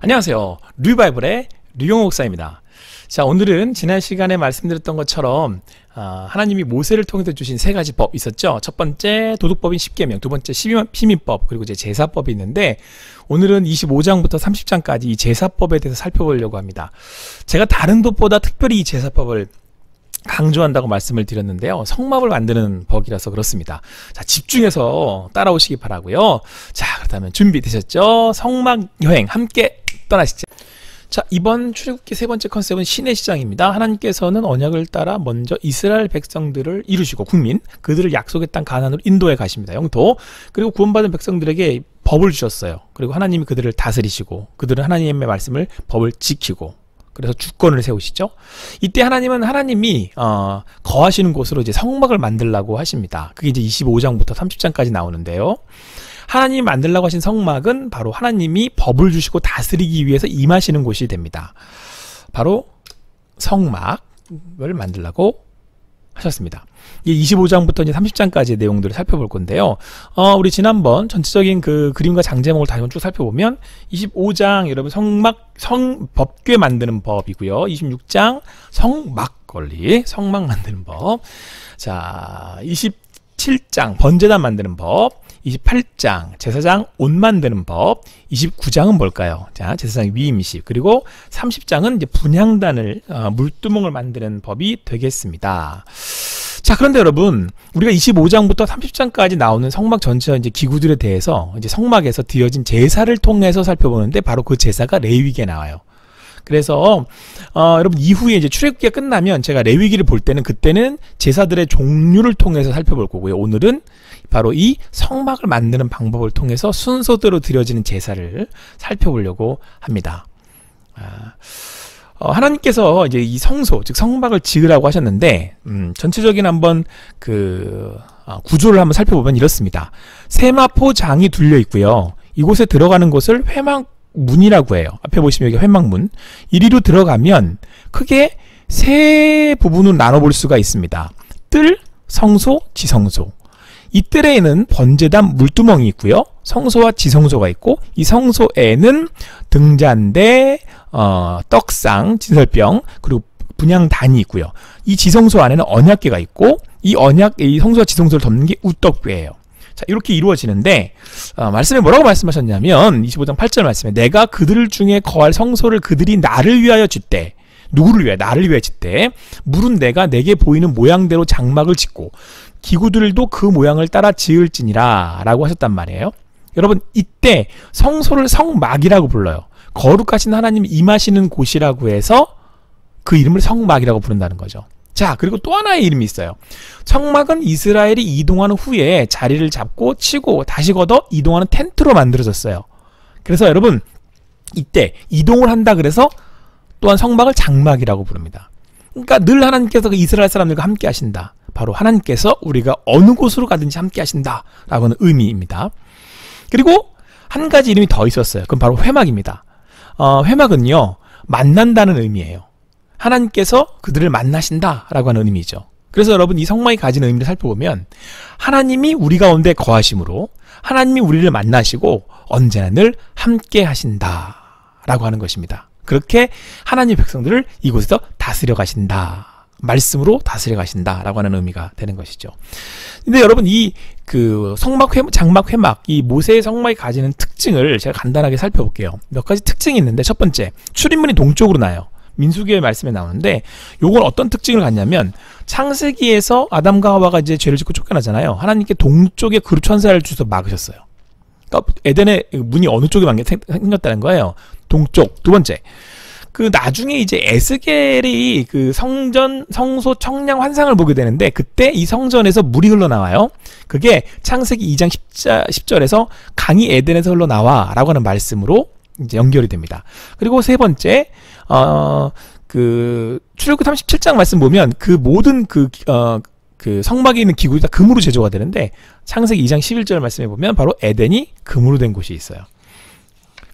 안녕하세요. 리바이벌의 류용호 목사입니다. 자, 오늘은 지난 시간에 말씀드렸던 것처럼 하나님이 모세를 통해서 주신 세 가지 법 있었죠. 첫 번째 도둑법인 십계명, 두 번째 시민법, 그리고 이제 제사법이 있는데, 오늘은 25장부터 30장까지 이 제사법에 대해서 살펴보려고 합니다. 제가 다른 법보다 특별히 이 제사법을 강조한다고 말씀을 드렸는데요, 성막을 만드는 법이라서 그렇습니다. 자, 집중해서 따라오시기 바라고요. 자, 그렇다면 준비되셨죠? 성막 여행 함께 떠나시죠. 자, 이번 출애굽기 세 번째 컨셉은 신의 시장입니다. 하나님께서는 언약을 따라 먼저 이스라엘 백성들을 이루시고 그들을 약속의 땅 가나안으로 인도해 가십니다. 영토. 그리고 구원받은 백성들에게 법을 주셨어요. 그리고 하나님이 그들을 다스리시고 그들은 하나님의 말씀을 법을 지키고, 그래서 주권을 세우시죠. 이때 하나님이 거하시는 곳으로 이제 성막을 만들라고 하십니다. 그게 이제 25장부터 30장까지 나오는데요. 하나님이 만들라고 하신 성막은 바로 하나님이 법을 주시고 다스리기 위해서 임하시는 곳이 됩니다. 바로 성막을 만들라고 하셨습니다. 이 25장부터 이제 30장까지의 내용들을 살펴볼 건데요. 우리 지난번 전체적인 그 그림과 장제목을 다시 한번 쭉 살펴보면 25장 여러분 법궤 만드는 법이고요. 26장 성막 만드는 법. 자, 27장 번제단 만드는 법. 28장 제사장 옷 만드는 법. 29장은 뭘까요? 자, 제사장 위임식. 그리고 30장은 이제 분향단을 물두멍을 만드는 법이 되겠습니다. 자, 그런데 여러분, 우리가 25장부터 30장까지 나오는 성막 전체 이제 기구들에 대해서 이제 성막에서 드려진 제사를 통해서 살펴보는데, 바로 그 제사가 레위기에 나와요. 그래서 여러분, 이후에 이제 출애굽기가 끝나면 제가 레위기를 볼 때는 그때는 제사들의 종류를 통해서 살펴볼 거고요. 오늘은 바로 이 성막을 만드는 방법을 통해서 순서대로 드려지는 제사를 살펴보려고 합니다. 하나님께서 이제 이 성소, 즉 성막을 지으라고 하셨는데, 전체적인 한번 구조를 한번 살펴보면 이렇습니다. 세마포장이 둘려 있고요. 이곳에 들어가는 곳을 회막문이라고 해요. 앞에 보시면 여기 회막문. 이리로 들어가면 크게 세 부분으로 나눠볼 수가 있습니다. 뜰, 성소, 지성소. 이 뜰에는 번제단 물두멍이 있고요. 성소와 지성소가 있고, 이 성소에는 등잔대, 떡상, 진설병, 그리고 분향단이 있고요. 이 지성소 안에는 언약궤가 있고, 이 성소와 지성소를 덮는 게 우떡궤예요. 자, 이렇게 이루어지는데, 말씀에 뭐라고 말씀하셨냐면 25장 8절 말씀에 내가 그들 중에 거할 성소를 그들이 나를 위하여 짓되, 누구를 위하여? 나를 위하여 짓되, 물은 내가 내게 보이는 모양대로 장막을 짓고 기구들도 그 모양을 따라 지을지니라 라고 하셨단 말이에요. 여러분, 이때 성소를 성막이라고 불러요. 거룩하신 하나님이 임하시는 곳이라고 해서 그 이름을 성막이라고 부른다는 거죠. 자, 그리고 또 하나의 이름이 있어요. 성막은 이스라엘이 이동하는 후에 자리를 잡고 치고 다시 걷어 이동하는 텐트로 만들어졌어요. 그래서 여러분, 이때 이동을 한다 그래서 또한 성막을 장막이라고 부릅니다. 그러니까 늘 하나님께서 그 이스라엘 사람들과 함께 하신다. 바로 하나님께서 우리가 어느 곳으로 가든지 함께 하신다 라고는 의미입니다. 그리고 한 가지 이름이 더 있었어요. 그건 바로 회막입니다. 회막은요, 만난다는 의미예요. 하나님께서 그들을 만나신다 라고 하는 의미죠. 그래서 여러분, 이 성막이 가지는 의미를 살펴보면 하나님이 우리 가운데 거하심으로 하나님이 우리를 만나시고 언제나 늘 함께 하신다 라고 하는 것입니다. 그렇게 하나님의 백성들을 이곳에서 다스려 가신다, 말씀으로 다스려 가신다 라고 하는 의미가 되는 것이죠. 근데 여러분, 이 장막, 회막, 이 모세의 성막이 가지는 특징을 제가 간단하게 살펴볼게요. 몇 가지 특징이 있는데, 첫 번째, 출입문이 동쪽으로 나요. 민수기의 말씀에 나오는데, 요건 어떤 특징을 갖냐면, 창세기에서 아담과 하와가 이제 죄를 짓고 쫓겨나잖아요. 하나님께 동쪽에 그룹 천사를 주셔서 막으셨어요. 그러니까 에덴의 문이 어느 쪽에 생겼다는 거예요. 동쪽. 두 번째, 나중에 이제 에스겔이 성소 청량 환상을 보게 되는데, 그때 이 성전에서 물이 흘러나와요. 그게 창세기 2장 10절에서 강이 에덴에서 흘러나와 라고 하는 말씀으로 이제 연결이 됩니다. 그리고 세 번째, 출애굽기 37장 말씀 보면 모든 성막에 있는 기구들이 다 금으로 제조가 되는데, 창세기 2장 11절 말씀에 보면 바로 에덴이 금으로 된 곳이 있어요.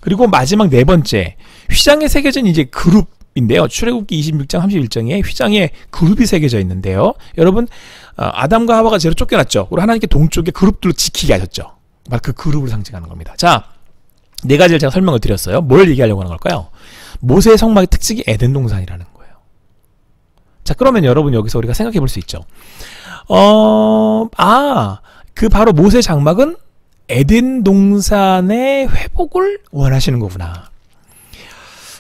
그리고 마지막 네 번째, 휘장에 새겨진 이제 그룹인데요. 출애굽기 26장 31장에 휘장에 그룹이 새겨져 있는데요. 여러분, 아담과 하와가 죄로 쫓겨났죠. 그리고 하나님께 동쪽에 그룹들로 지키게 하셨죠. 바로 그 그룹을 상징하는 겁니다. 자, 네 가지를 제가 설명을 드렸어요. 뭘 얘기하려고 하는 걸까요? 모세의 성막의 특징이 에덴 동산이라는 거예요. 자, 그러면 여러분 여기서 우리가 생각해 볼 수 있죠. 그 바로 모세 장막은 에덴 동산의 회복을 원하시는 거구나.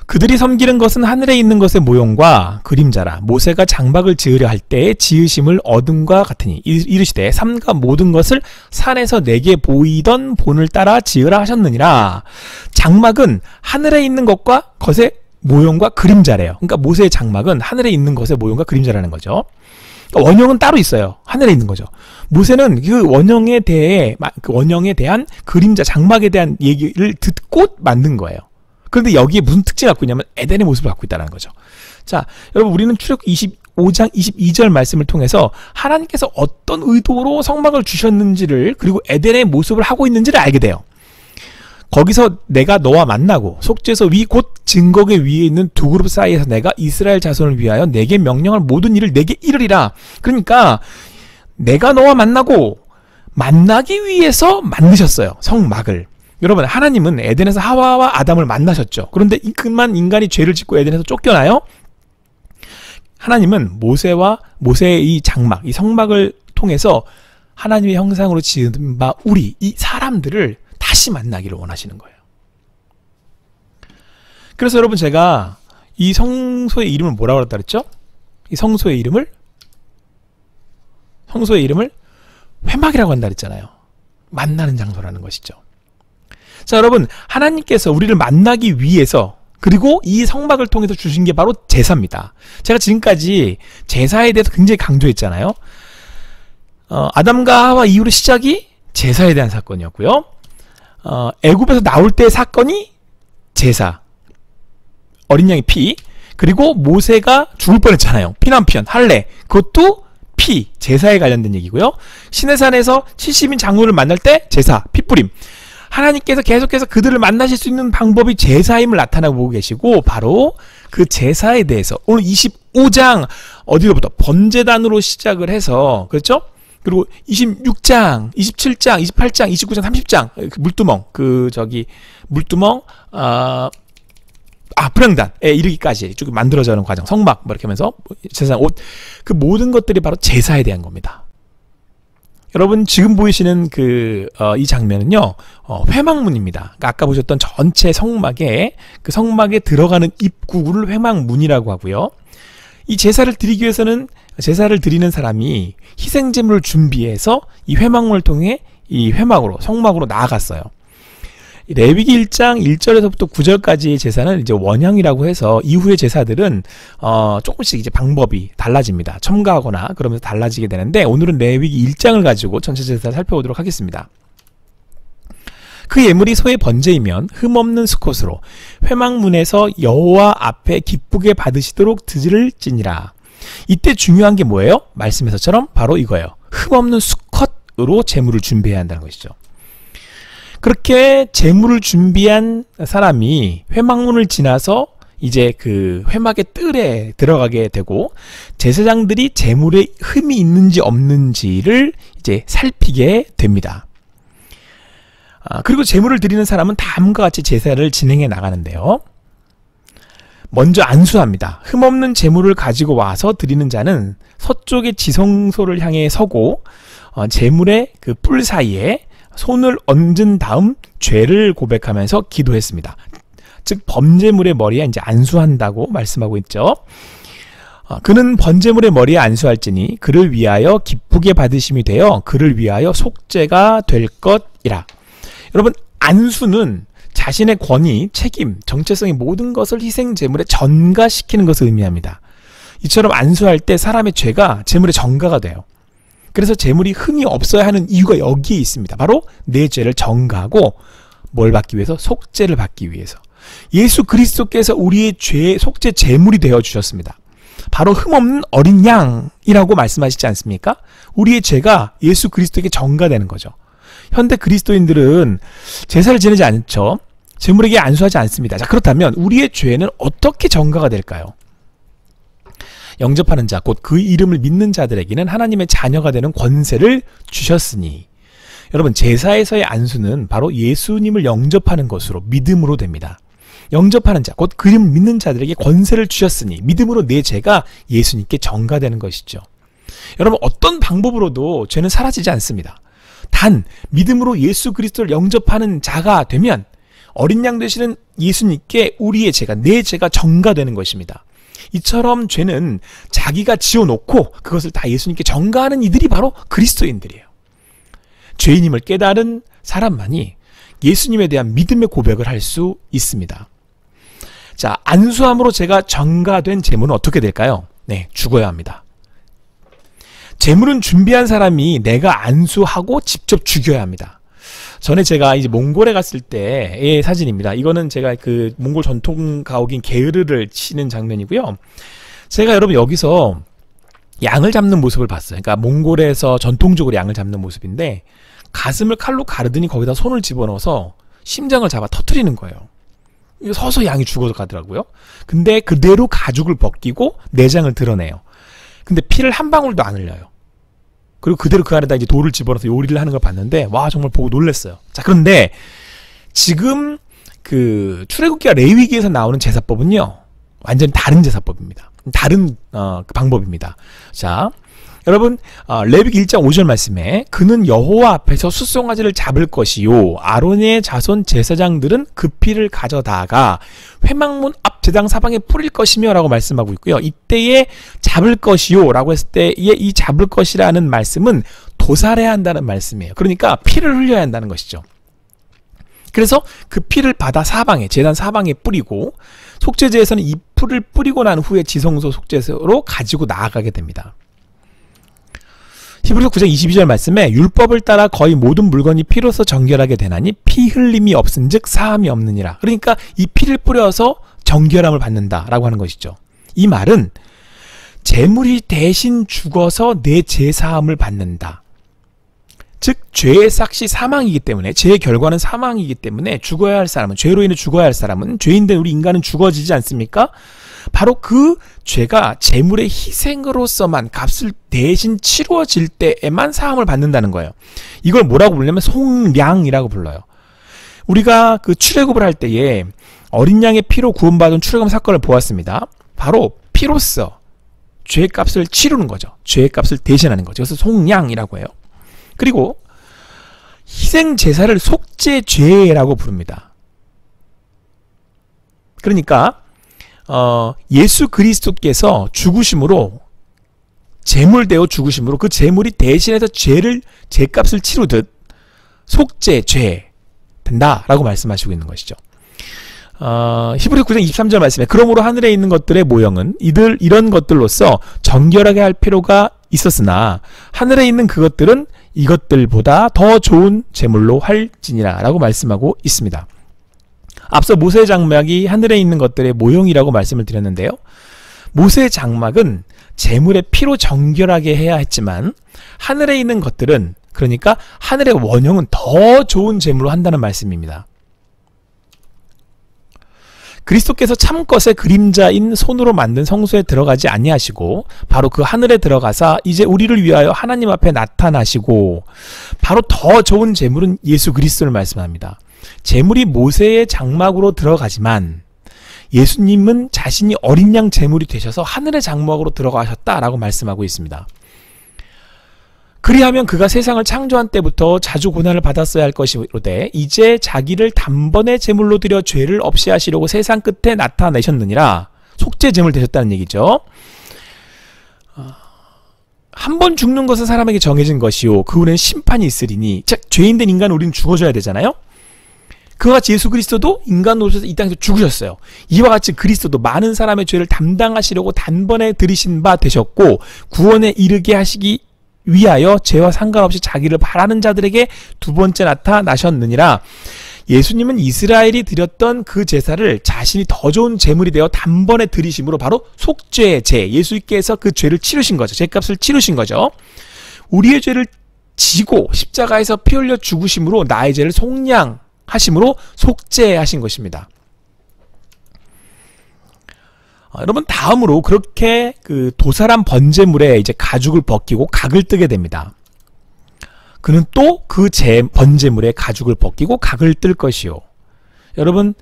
그들이 섬기는 것은 하늘에 있는 것의 모형과 그림자라. 모세가 장막을 지으려 할 때에 지으심을 어둠과 같으니 이르시되 삼가 모든 것을 산에서 내게 보이던 본을 따라 지으라 하셨느니라. 장막은 하늘에 있는 것의 모형과 그림자래요. 그러니까 모세의 장막은 하늘에 있는 것의 모형과 그림자라는 거죠. 그러니까 원형은 따로 있어요. 하늘에 있는 거죠. 모세는 그 원형에 대한 그림자, 장막에 대한 얘기를 듣고 만든 거예요. 그런데 여기에 무슨 특징을 갖고 있냐면 에덴의 모습을 갖고 있다는 거죠. 자, 여러분 우리는 출애굽기 25장 22절 말씀을 통해서 하나님께서 어떤 의도로 성막을 주셨는지를, 그리고 에덴의 모습을 하고 있는지를 알게 돼요. 거기서 내가 너와 만나고 속죄소 위 곧 증거계 위에 있는 두 그룹 사이에서 내가 이스라엘 자손을 위하여 내게 명령할 모든 일을 내게 이르리라. 그러니까 내가 너와 만나고 만나기 위해서 만드셨어요, 성막을. 여러분, 하나님은 에덴에서 하와와 아담을 만나셨죠. 그런데 그만 인간이 죄를 짓고 에덴에서 쫓겨나요. 하나님은 모세의 이 장막, 이 성막을 통해서 하나님의 형상으로 지은 바 우리 이 사람들을 다시 만나기를 원하시는 거예요. 그래서 여러분, 제가 이 성소의 이름을 뭐라고 했다 그랬죠? 이 성소의 이름을 회막이라고 한다 그랬잖아요. 만나는 장소라는 것이죠. 자, 여러분, 하나님께서 우리를 만나기 위해서, 그리고 이 성막을 통해서 주신 게 바로 제사입니다. 제가 지금까지 제사에 대해서 굉장히 강조했잖아요. 아담과 하와 이후로 시작이 제사에 대한 사건이었고요. 애굽에서 나올 때의 사건이 제사, 어린 양의 피, 그리고 모세가 죽을 뻔했잖아요. 피난편, 할례, 그것도 피, 제사에 관련된 얘기고요. 시내산에서 70인 장로를 만날 때 제사, 피뿌림. 하나님께서 계속해서 그들을 만나실 수 있는 방법이 제사임을 나타나고 계시고, 바로 그 제사에 대해서 오늘 25장 어디로부터 번제단으로 시작을 해서, 그렇죠? 그리고 26장, 27장, 28장, 29장, 30장 물두멍, 불향단에 이르기까지 쭉 만들어져가는 과정, 성막 뭐 이렇게 하면서 제사, 옷, 그 모든 것들이 바로 제사에 대한 겁니다. 여러분, 지금 보이시는 이 장면은요, 회막문입니다. 그러니까 아까 보셨던 전체 성막에, 그 성막에 들어가는 입구를 회막문이라고 하고요. 이 제사를 드리기 위해서는, 제사를 드리는 사람이 희생제물을 준비해서 이 회막문을 통해 이 회막으로, 성막으로 나아갔어요. 레위기 1장 1절에서부터 9절까지의 제사는 이제 원형이라고 해서 이후의 제사들은 조금씩 이제 방법이 달라집니다. 첨가하거나 그러면서 달라지게 되는데, 오늘은 레위기 1장을 가지고 전체 제사를 살펴보도록 하겠습니다. 그 예물이 소의 번제이면 흠없는 수컷으로 회막문에서 여호와 앞에 기쁘게 받으시도록 드릴지니라. 이때 중요한 게 뭐예요? 말씀에서처럼 바로 이거예요. 흠없는 수컷으로 제물을 준비해야 한다는 것이죠. 그렇게 제물을 준비한 사람이 회막문을 지나서 이제 그 회막의 뜰에 들어가게 되고, 제사장들이 제물에 흠이 있는지 없는지를 이제 살피게 됩니다. 그리고 제물을 드리는 사람은 다음과 같이 제사를 진행해 나가는데요. 먼저 안수합니다. 흠없는 제물을 가지고 와서 드리는 자는 서쪽의 지성소를 향해 서고, 제물의 그 뿔 사이에 손을 얹은 다음 죄를 고백하면서 기도했습니다. 즉, 범죄물의 머리에 이제 안수한다고 말씀하고 있죠. 그는 번제물의 머리에 안수할지니 그를 위하여 기쁘게 받으심이 되어 그를 위하여 속죄가 될 것이라. 여러분, 안수는 자신의 권위, 책임, 정체성의 모든 것을 희생제물에 전가시키는 것을 의미합니다. 이처럼 안수할 때 사람의 죄가 제물에 전가가 돼요. 그래서 제물이 흠이 없어야 하는 이유가 여기에 있습니다. 바로 내 죄를 전가하고 뭘 받기 위해서? 속죄를 받기 위해서. 예수 그리스도께서 우리의 죄의 속죄 제물이 되어 주셨습니다. 바로 흠없는 어린 양이라고 말씀하시지 않습니까? 우리의 죄가 예수 그리스도에게 전가되는 거죠. 현대 그리스도인들은 제사를 지내지 않죠. 제물에게 안수하지 않습니다. 자, 그렇다면 우리의 죄는 어떻게 전가가 될까요? 영접하는 자, 곧 그 이름을 믿는 자들에게는 하나님의 자녀가 되는 권세를 주셨으니. 여러분, 제사에서의 안수는 바로 예수님을 영접하는 것으로 믿음으로 됩니다. 영접하는 자, 곧 그림을 믿는 자들에게 권세를 주셨으니 믿음으로 내 죄가 예수님께 전가되는 것이죠. 여러분, 어떤 방법으로도 죄는 사라지지 않습니다. 단 믿음으로 예수 그리스도를 영접하는 자가 되면 어린 양 되시는 예수님께 우리의 죄가, 내 죄가 전가되는 것입니다. 이처럼 죄는 자기가 지어놓고 그것을 다 예수님께 전가하는 이들이 바로 그리스도인들이에요. 죄인임을 깨달은 사람만이 예수님에 대한 믿음의 고백을 할 수 있습니다. 자, 안수함으로 죄가 전가된 재물은 어떻게 될까요? 네, 죽어야 합니다. 재물은 준비한 사람이 내가 안수하고 직접 죽여야 합니다. 전에 제가 이제 몽골에 갔을 때의 사진입니다. 이거는 제가 그 몽골 전통 가옥인 게으르를 치는 장면이고요. 제가 여러분 여기서 양을 잡는 모습을 봤어요. 그러니까 몽골에서 전통적으로 양을 잡는 모습인데 가슴을 칼로 가르더니 거기다 손을 집어넣어서 심장을 잡아 터뜨리는 거예요. 서서 양이 죽어서 가더라고요. 근데 그대로 가죽을 벗기고 내장을 드러내요. 근데 피를 한 방울도 안 흘려요. 그리고 그대로 그 안에다 이제 돌을 집어넣어서 요리를 하는 걸 봤는데, 와, 정말 보고 놀랐어요. 자, 그런데 지금 그 출애굽기와 레위기에서 나오는 제사법은요, 완전히 다른 제사법입니다. 다른 방법입니다. 자, 여러분, 레위기 1장 5절 말씀에 그는 여호와 앞에서 숫송아지를 잡을 것이요 아론의 자손 제사장들은 그 피를 가져다가 회막문 앞 제당 사방에 뿌릴 것이며 라고 말씀하고 있고요. 이때에 잡을 것이요 라고 했을 때에 이 잡을 것이라는 말씀은 도살해야 한다는 말씀이에요. 그러니까 피를 흘려야 한다는 것이죠. 그래서 그 피를 받아 사방에, 제단 사방에 뿌리고 속죄제에서는 이 풀을 뿌리고 난 후에 지성소 속죄소로 가지고 나아가게 됩니다. 히브리서 9장 22절 말씀에 율법을 따라 거의 모든 물건이 피로서 정결하게 되나니 피 흘림이 없은즉 사함이 없느니라. 그러니까 이 피를 뿌려서 정결함을 받는다라고 하는 것이죠. 이 말은 제물이 대신 죽어서 내 죄사함을 받는다. 즉 죄의 삭시 사망이기 때문에, 죄의 결과는 사망이기 때문에 죽어야 할 사람은, 죄로 인해 죽어야 할 사람은, 죄인된 우리 인간은 죽어지지 않습니까? 바로 그 죄가 제물의 희생으로서만 값을 대신 치루어질 때에만 사함을 받는다는 거예요. 이걸 뭐라고 부르냐면 속량이라고 불러요. 우리가 그 출애굽을 할 때에 어린 양의 피로 구원받은 출애굽 사건을 보았습니다. 바로 피로써 죄값을 치르는 거죠. 죄값을 대신하는 거죠. 그래서 속량이라고 해요. 그리고 희생 제사를 속죄죄라고 부릅니다. 그러니까 예수 그리스도께서 죽으심으로, 제물되어 죽으심으로 그 제물이 대신해서 죄값을 치르듯 속죄죄 된다라고 말씀하시고 있는 것이죠. 히브리서 9장 23절 말씀에 그러므로 하늘에 있는 것들의 모형은 이런 것들로서 정결하게 할 필요가 있었으나 하늘에 있는 그것들은 이것들보다 더 좋은 제물로 할지니라 라고 말씀하고 있습니다. 앞서 모세의 장막이 하늘에 있는 것들의 모형이라고 말씀을 드렸는데요. 모세의 장막은 제물의 피로 정결하게 해야 했지만 하늘에 있는 것들은, 그러니까 하늘의 원형은 더 좋은 제물로 한다는 말씀입니다. 그리스도께서 참것의 그림자인 손으로 만든 성소에 들어가지 아니하시고 바로 그 하늘에 들어가사 이제 우리를 위하여 하나님 앞에 나타나시고, 바로 더 좋은 제물은 예수 그리스도를 말씀합니다. 제물이 모세의 장막으로 들어가지만 예수님은 자신이 어린 양 제물이 되셔서 하늘의 장막으로 들어가셨다라고 말씀하고 있습니다. 그리하면 그가 세상을 창조한 때부터 자주 고난을 받았어야 할 것이로되 이제 자기를 단번에 제물로 드려 죄를 없이 하시려고 세상 끝에 나타내셨느니라. 속죄 제물 되셨다는 얘기죠. 한 번 죽는 것은 사람에게 정해진 것이요 그 후에는 심판이 있으리니, 즉 죄인된 인간은 우리는 죽어줘야 되잖아요. 그와 같이 예수 그리스도도 인간으로서 이 땅에서 죽으셨어요. 이와 같이 그리스도도 많은 사람의 죄를 담당하시려고 단번에 들이신 바 되셨고 구원에 이르게 하시기 위하여 죄와 상관없이 자기를 바라는 자들에게 두 번째 나타나셨느니라. 예수님은 이스라엘이 드렸던 그 제사를 자신이 더 좋은 제물이 되어 단번에 드리심으로 바로 속죄의 제, 예수께서 그 죄를 치르신 거죠. 죄값을 치르신 거죠. 우리의 죄를 지고 십자가에서 피 흘려 죽으심으로 나의 죄를 속량하심으로 속죄하신 것입니다. 여러분, 다음으로 그렇게 그 도살한 번제물에 이제 가죽을 벗기고 각을 뜨게 됩니다. 그는 또 그 번제물의 가죽을 벗기고 각을 뜰 것이요. 여러분,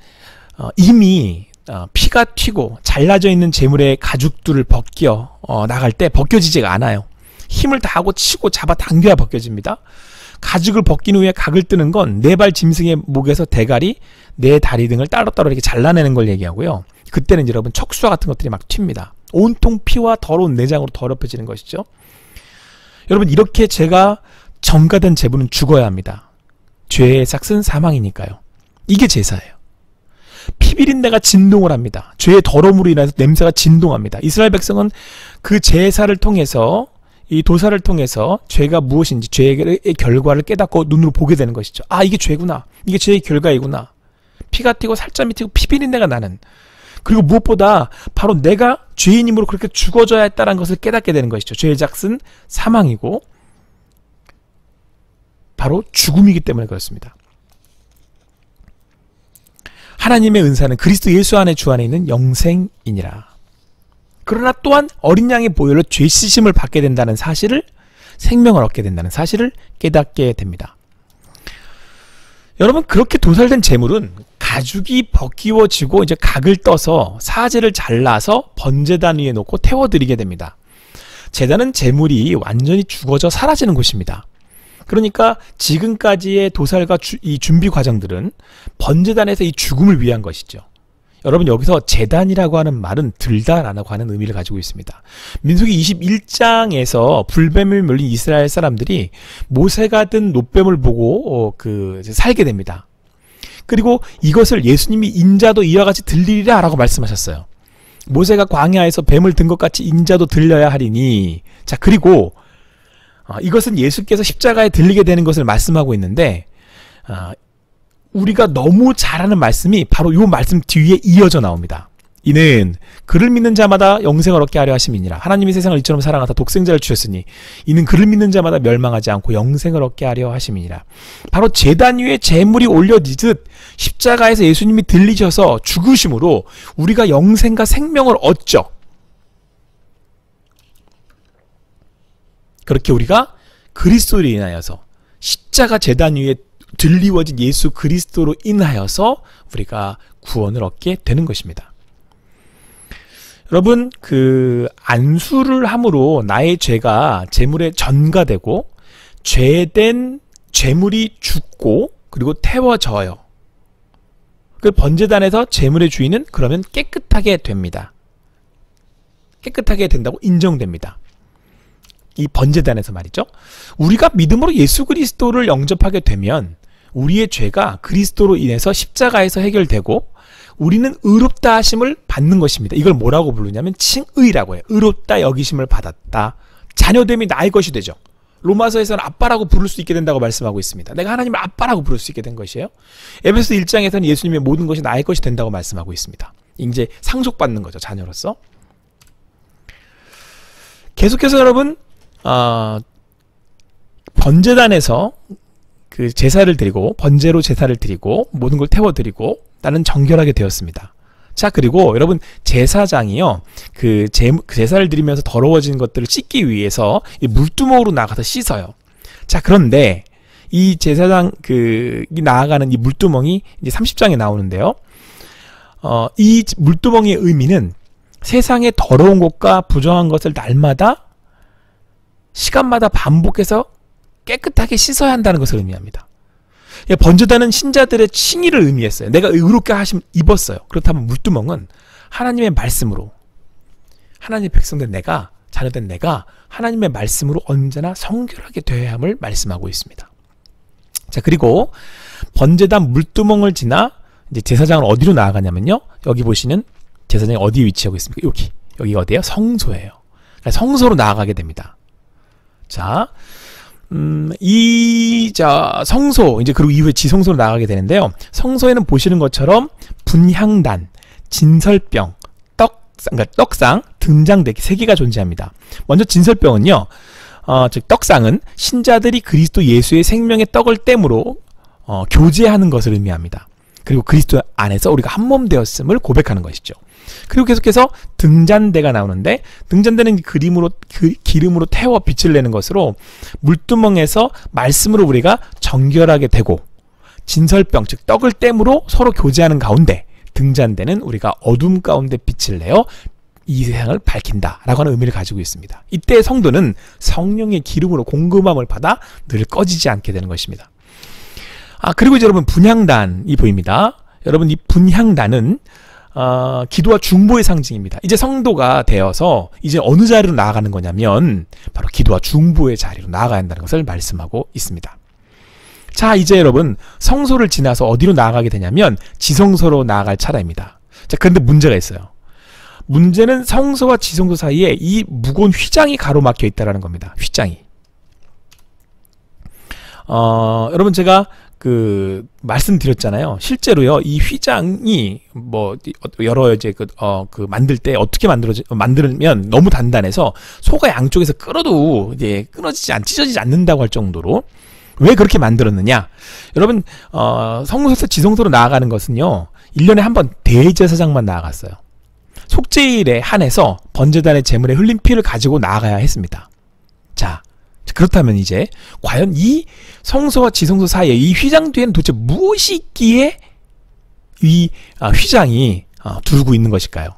이미 피가 튀고 잘라져 있는 제물의 가죽들을 벗겨 나갈 때 벗겨지지가 않아요. 힘을 다하고 치고 잡아 당겨야 벗겨집니다. 가죽을 벗긴 후에 각을 뜨는 건 네 발 짐승의 목에서 대가리, 네 다리 등을 따로따로 이렇게 잘라내는 걸 얘기하고요. 그때는 여러분 척수와 같은 것들이 막 튑니다. 온통 피와 더러운 내장으로 더럽혀지는 것이죠. 여러분, 이렇게 죄가 전가된 제물은 죽어야 합니다. 죄의 삭은 사망이니까요. 이게 제사예요. 피비린내가 진동을 합니다. 죄의 더러움으로 인해서 냄새가 진동합니다. 이스라엘 백성은 그 제사를 통해서, 이 도사를 통해서 죄가 무엇인지, 죄의 결과를 깨닫고 눈으로 보게 되는 것이죠. 아, 이게 죄구나. 이게 죄의 결과이구나. 피가 튀고 살점이 튀고 피비린내가 나는, 그리고 무엇보다 바로 내가 죄인임으로 그렇게 죽어져야 했다는 것을 깨닫게 되는 것이죠. 죄의 삭은 사망이고 바로 죽음이기 때문에 그렇습니다. 하나님의 은사는 그리스도 예수 안에 주 안에 있는 영생이니라. 그러나 또한 어린 양의 보혈로 죄 씻음을 받게 된다는 사실을, 생명을 얻게 된다는 사실을 깨닫게 됩니다. 여러분, 그렇게 도살된 제물은 가죽이 벗기워지고 이제 각을 떠서 사제를 잘라서 번제단 위에 놓고 태워드리게 됩니다. 제단은 제물이 완전히 죽어져 사라지는 곳입니다. 그러니까 지금까지의 도살과 이 준비 과정들은 번제단에서 이 죽음을 위한 것이죠. 여러분, 여기서 제단이라고 하는 말은 들다라고 하는 의미를 가지고 있습니다. 민수기 21장에서 불뱀을 물린 이스라엘 사람들이 모세가 든 놋뱀을 보고 살게 됩니다. 그리고 이것을 예수님이 인자도 이와 같이 들리리라 라고 말씀하셨어요. 모세가 광야에서 뱀을 든 것 같이 인자도 들려야 하리니. 자, 그리고 이것은 예수께서 십자가에 들리게 되는 것을 말씀하고 있는데, 우리가 너무 잘 아는 말씀이 바로 이 말씀 뒤에 이어져 나옵니다. 이는 그를 믿는 자마다 영생을 얻게 하려 하심이니라. 하나님이 세상을 이처럼 사랑하사 독생자를 주셨으니 이는 그를 믿는 자마다 멸망하지 않고 영생을 얻게 하려 하심이니라. 바로 제단 위에 제물이 올려지듯 십자가에서 예수님이 들리셔서 죽으심으로 우리가 영생과 생명을 얻죠. 그렇게 우리가 그리스도로 인하여서, 십자가 제단 위에 들리워진 예수 그리스도로 인하여서 우리가 구원을 얻게 되는 것입니다. 여러분, 안수를 함으로 나의 죄가 제물에 전가되고 죄된 제물이 죽고 그리고 태워져요. 그 번제단에서 제물의 주인은 그러면 깨끗하게 됩니다. 깨끗하게 된다고 인정됩니다. 이 번제단에서 말이죠. 우리가 믿음으로 예수 그리스도를 영접하게 되면 우리의 죄가 그리스도로 인해서 십자가에서 해결되고 우리는 의롭다 하심을 받는 것입니다. 이걸 뭐라고 부르냐면 칭의라고 해요. 의롭다 여기심을 받았다. 자녀됨이 나의 것이 되죠. 로마서에서는 아빠라고 부를 수 있게 된다고 말씀하고 있습니다. 내가 하나님을 아빠라고 부를 수 있게 된 것이에요. 에베소 1장에서는 예수님의 모든 것이 나의 것이 된다고 말씀하고 있습니다. 이제 상속받는 거죠, 자녀로서. 계속해서 여러분, 번제단에서 그 제사를 드리고, 번제로 제사를 드리고 모든 걸 태워드리고 나는 정결하게 되었습니다. 자, 그리고 여러분, 제사장이요, 그 제사를 드리면서 더러워진 것들을 씻기 위해서 이 물두멍으로 나가서 씻어요. 자, 그런데 이 제사장 나아가는 이 물두멍이 이제 30장에 나오는데요. 이 물두멍의 의미는 세상의 더러운 것과 부정한 것을 날마다 시간마다 반복해서 깨끗하게 씻어야 한다는 것을 의미합니다. 번제단은 신자들의 칭의를 의미했어요. 내가 의롭게 하심 입었어요. 그렇다면 물두멍은 하나님의 말씀으로, 하나님의 백성된 내가, 자녀된 내가 하나님의 말씀으로 언제나 성결하게 되어야 함을 말씀하고 있습니다. 자, 그리고 번제단 물두멍을 지나 이제 제사장은 어디로 나아가냐면요, 여기 보시는 제사장이 어디에 위치하고 있습니까? 여기 어디예요? 성소예요. 그러니까 성소로 나아가게 됩니다. 자, 성소, 이제 그리고 이후에 지성소로 나가게 되는데요. 성소에는 보시는 것처럼 분향단, 진설병, 떡상, 등장대기 3개가 존재합니다. 먼저 진설병은요, 즉 떡상은 신자들이 그리스도 예수의 생명의 떡을 땜으로 교제하는 것을 의미합니다. 그리고 그리스도 안에서 우리가 한 몸 되었음을 고백하는 것이죠. 그리고 계속해서 등잔대가 나오는데, 등잔대는 기름으로 태워 빛을 내는 것으로 물두멍에서 말씀으로 우리가 정결하게 되고, 진설병 즉 떡을 땜으로 서로 교제하는 가운데, 등잔대는 우리가 어둠 가운데 빛을 내어 이 세상을 밝힌다라고 하는 의미를 가지고 있습니다. 이때 성도는 성령의 기름으로 공급함을 받아 늘 꺼지지 않게 되는 것입니다. 그리고 이제 여러분, 분향단이 보입니다. 여러분, 이 분향단은 기도와 중보의 상징입니다. 이제 성도가 되어서 이제 어느 자리로 나아가는 거냐면 바로 기도와 중보의 자리로 나아가야 한다는 것을 말씀하고 있습니다. 자, 이제 여러분, 성소를 지나서 어디로 나아가게 되냐면 지성소로 나아갈 차례입니다. 자, 그런데 문제가 있어요. 문제는 성소와 지성소 사이에 이 무거운 휘장이 가로막혀 있다는 겁니다. 휘장이. 여러분, 제가 말씀드렸잖아요. 실제로요, 이 휘장이 여러 이제 만들 때 어떻게 만들면 너무 단단해서 소가 양쪽에서 끌어도 이제 찢어지지 않는다고 할 정도로. 왜 그렇게 만들었느냐? 여러분, 성소에서 지성소로 나아가는 것은요, 1년에 한 번 대제사장만 나아갔어요. 속죄일에 한해서 번제단의 제물에 흘린 피를 가지고 나아가야 했습니다. 자, 그렇다면 이제 과연 이 성소와 지성소 사이에 이 휘장 뒤에는 도대체 무엇이 있기에 이 휘장이 두르고 있는 것일까요?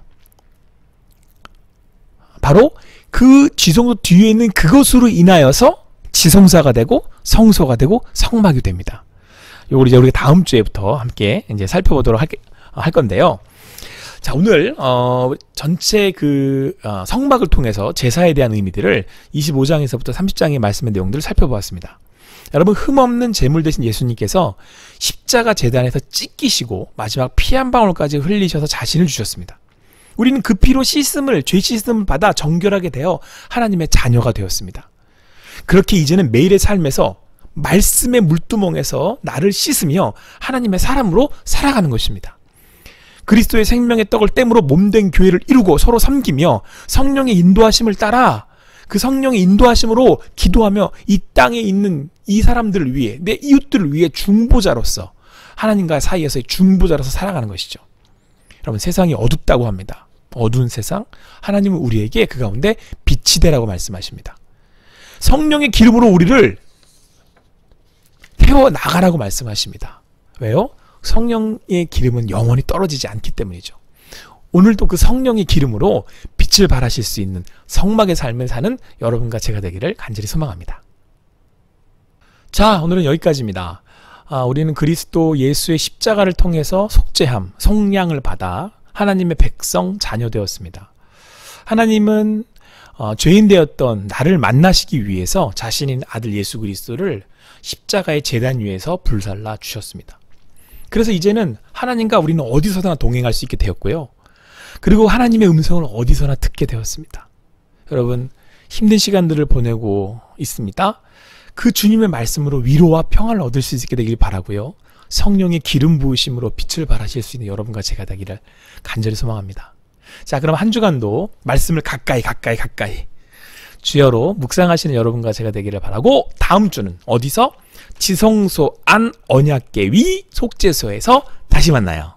바로 그 지성소 뒤에 있는 그것으로 인하여서 지성소가 되고 성소가 되고 성막이 됩니다. 요걸 이제 우리가 다음 주에부터 함께 이제 살펴보도록 할 건데요. 자, 오늘 전체 성막을 통해서 제사에 대한 의미들을 25장에서부터 30장의 말씀의 내용들을 살펴보았습니다. 여러분, 흠없는 제물 대신 예수님께서 십자가 제단에서 찢기시고 마지막 피 한 방울까지 흘리셔서 자신을 주셨습니다. 우리는 그 피로 죄 씻음을 받아 정결하게 되어 하나님의 자녀가 되었습니다. 그렇게 이제는 매일의 삶에서 말씀의 물두멍에서 나를 씻으며 하나님의 사람으로 살아가는 것입니다. 그리스도의 생명의 떡을 땜으로 몸된 교회를 이루고 서로 섬기며 성령의 인도하심을 따라 그 성령의 인도하심으로 기도하며 이 땅에 있는 이 사람들을 위해, 내 이웃들을 위해 중보자로서, 하나님과 사이에서의 중보자로서 살아가는 것이죠. 여러분, 세상이 어둡다고 합니다. 어두운 세상, 하나님은 우리에게 그 가운데 빛이 되라고 말씀하십니다. 성령의 기름으로 우리를 태워나가라고 말씀하십니다. 왜요? 성령의 기름은 영원히 떨어지지 않기 때문이죠. 오늘도 그 성령의 기름으로 빛을 발하실 수 있는 성막의 삶을 사는 여러분과 제가 되기를 간절히 소망합니다. 자, 오늘은 여기까지입니다. 우리는 그리스도 예수의 십자가를 통해서 속죄함, 속량을 받아 하나님의 백성, 자녀 되었습니다. 하나님은 죄인 되었던 나를 만나시기 위해서 자신인 아들 예수 그리스도를 십자가의 제단 위에서 불살라 주셨습니다. 그래서 이제는 하나님과 우리는 어디서나 동행할 수 있게 되었고요. 그리고 하나님의 음성을 어디서나 듣게 되었습니다. 여러분, 힘든 시간들을 보내고 있습니다. 그 주님의 말씀으로 위로와 평안을 얻을 수 있게 되길 바라고요. 성령의 기름 부으심으로 빛을 발하실 수 있는 여러분과 제가 되기를 간절히 소망합니다. 자, 그럼 한 주간도 말씀을 가까이 주여로 묵상하시는 여러분과 제가 되기를 바라고, 다음 주는 어디서? 지성소 안 언약궤 위 속죄소에서 다시 만나요.